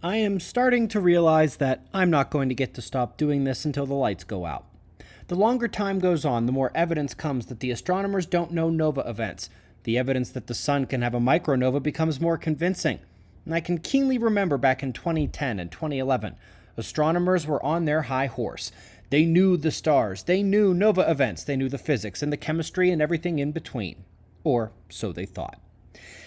I am starting to realize that I'm not going to get to stop doing this until the lights go out. The longer time goes on, the more evidence comes that the astronomers don't know nova events. The evidence that the sun can have a micronova becomes more convincing. And I can keenly remember back in 2010 and 2011, astronomers were on their high horse. They knew the stars, they knew nova events, they knew the physics and the chemistry and everything in between. Or so they thought.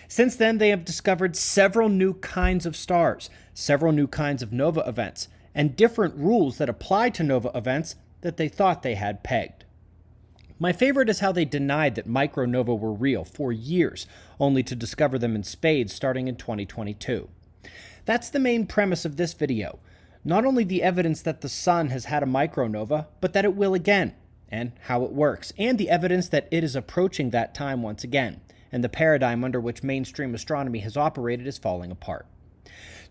Since then, they have discovered several new kinds of stars, several new kinds of nova events, and different rules that apply to nova events that they thought they had pegged. My favorite is how they denied that micronova were real for years, only to discover them in spades starting in 2022. That's the main premise of this video. Not only the evidence that the sun has had a micronova, but that it will again, and how it works, and the evidence that it is approaching that time once again, and the paradigm under which mainstream astronomy has operated is falling apart.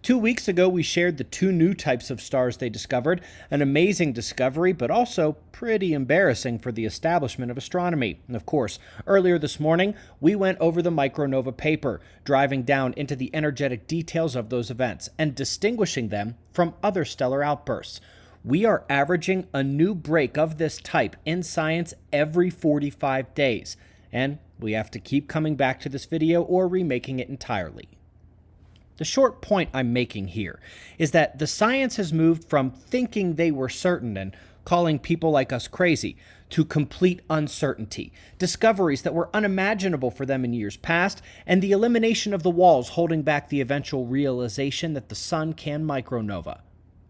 2 weeks ago, we shared the two new types of stars they discovered, an amazing discovery, but also pretty embarrassing for the establishment of astronomy. And of course, earlier this morning, we went over the micronova paper, driving down into the energetic details of those events and distinguishing them from other stellar outbursts. We are averaging a new break of this type in science every 45 days, and we have to keep coming back to this video or remaking it entirely. The short point I'm making here is that the science has moved from thinking they were certain and calling people like us crazy to complete uncertainty, discoveries that were unimaginable for them in years past, and the elimination of the walls holding back the eventual realization that the sun can micronova.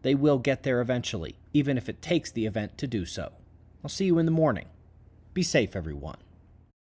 They will get there eventually, even if it takes the event to do so. I'll see you in the morning. Be safe, everyone.